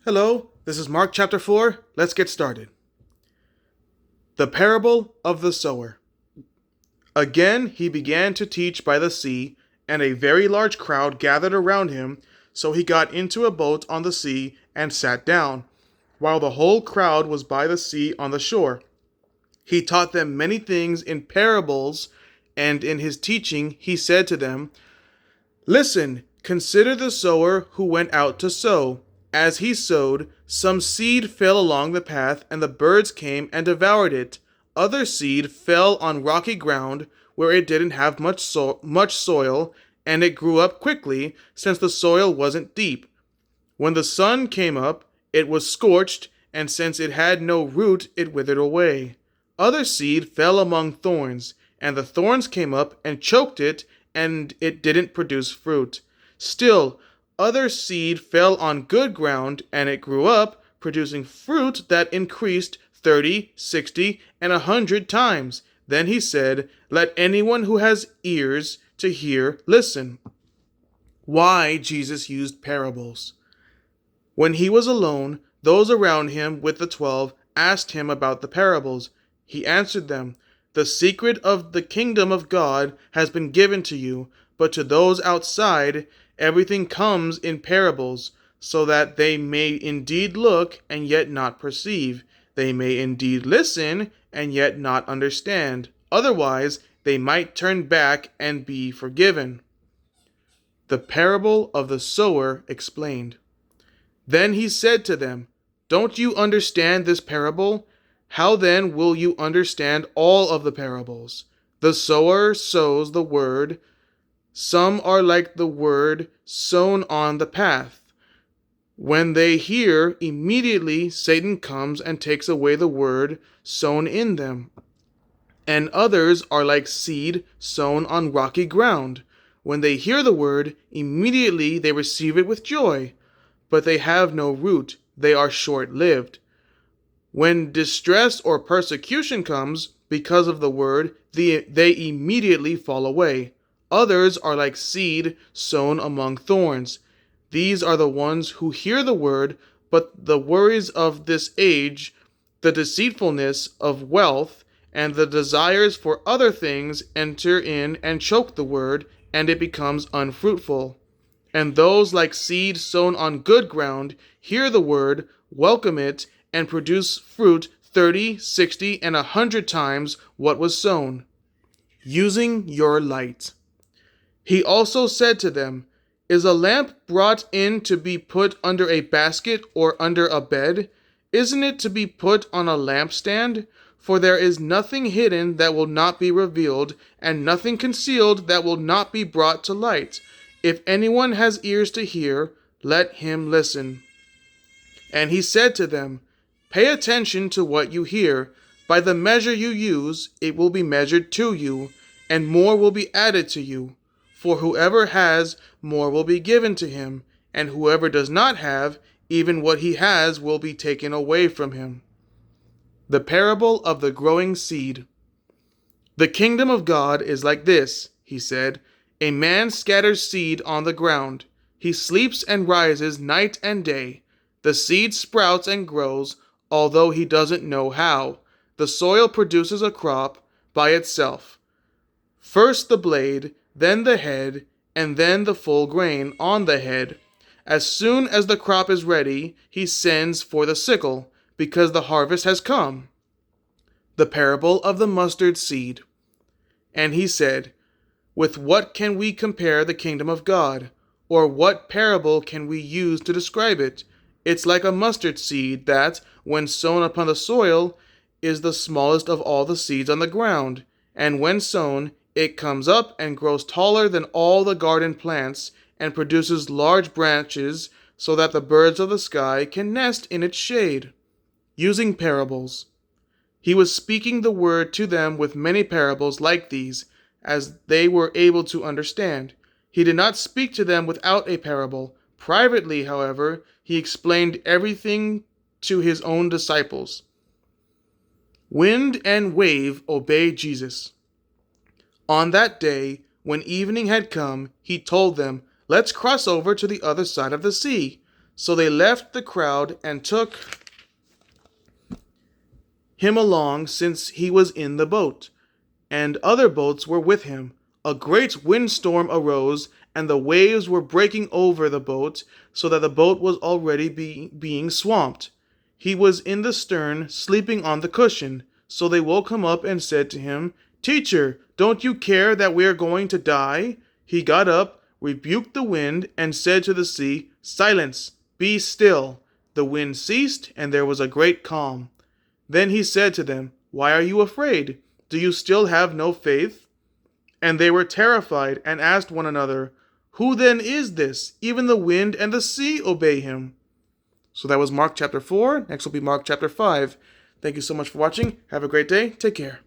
Hello, this is Mark chapter 4. Let's get started. The parable of the sower. Again, he began to teach by the sea, and a very large crowd gathered around him, so he got into a boat on the sea and sat down, while the whole crowd was by the sea on the shore. He taught them many things in parables, and in his teaching he said to them, "Listen, consider the sower who went out to sow. As he sowed, some seed fell along the path, and the birds came and devoured it. Other seed fell on rocky ground, where it didn't have much soil, and it grew up quickly, since the soil wasn't deep. When the sun came up, it was scorched, and since it had no root, it withered away. Other seed fell among thorns, and the thorns came up and choked it, and it didn't produce fruit. Still, other seed fell on good ground, and it grew up, producing fruit that increased 30, 60, and 100 times. Then he said, 'Let anyone who has ears to hear listen.'" Why Jesus used parables. When he was alone, those around him with the 12 asked him about the parables. He answered them, "The secret of the kingdom of God has been given to you, but to those outside, everything comes in parables, so that they may indeed look and yet not perceive. They may indeed listen and yet not understand. Otherwise, they might turn back and be forgiven." The parable of the sower explained. Then he said to them, "Don't you understand this parable? How then will you understand all of the parables? The sower sows the word. Some are like the word sown on the path. When they hear, immediately Satan comes and takes away the word sown in them. And others are like seed sown on rocky ground. When they hear the word, immediately they receive it with joy. But they have no root, they are short-lived. When distress or persecution comes because of the word, they immediately fall away. Others are like seed sown among thorns. These are the ones who hear the word, but the worries of this age, the deceitfulness of wealth, and the desires for other things enter in and choke the word, and it becomes unfruitful. And those like seed sown on good ground hear the word, welcome it, and produce fruit 30, 60, and 100 times what was sown. Using your light. He also said to them, "Is a lamp brought in to be put under a basket or under a bed? Isn't it to be put on a lampstand? For there is nothing hidden that will not be revealed, and nothing concealed that will not be brought to light. If anyone has ears to hear, let him listen." And he said to them, "Pay attention to what you hear. By the measure you use, it will be measured to you, and more will be added to you. For whoever has, more will be given to him, and whoever does not have, even what he has will be taken away from him." The parable of the growing seed. "The kingdom of God is like this," he said. "A man scatters seed on the ground. He sleeps and rises night and day. The seed sprouts and grows, although he doesn't know how. The soil produces a crop by itself. First the blade, then the head, and then the full grain on the head. As soon as the crop is ready, he sends for the sickle, because the harvest has come." The parable of the mustard seed. And he said, "With what can we compare the kingdom of God? Or what parable can we use to describe it? It's like a mustard seed that, when sown upon the soil, is the smallest of all the seeds on the ground. And when sown, it comes up and grows taller than all the garden plants, and produces large branches, so that the birds of the sky can nest in its shade." Using parables. He was speaking the word to them with many parables like these, as they were able to understand. He did not speak to them without a parable. Privately, however, he explained everything to his own disciples. Wind and wave obey Jesus. On that day, when evening had come, he told them, "Let's cross over to the other side of the sea." So they left the crowd and took him along, since he was in the boat, and other boats were with him. A great windstorm arose, and the waves were breaking over the boat, so that the boat was already being swamped. He was in the stern, sleeping on the cushion. So they woke him up and said to him, "Teacher, don't you care that we are going to die?" He got up, rebuked the wind, and said to the sea, "Silence, be still." The wind ceased, and there was a great calm. Then he said to them, "Why are you afraid? Do you still have no faith?" And they were terrified and asked one another, "Who then is this? Even the wind and the sea obey him." So that was Mark chapter 4. Next will be Mark chapter 5. Thank you so much for watching. Have a great day. Take care.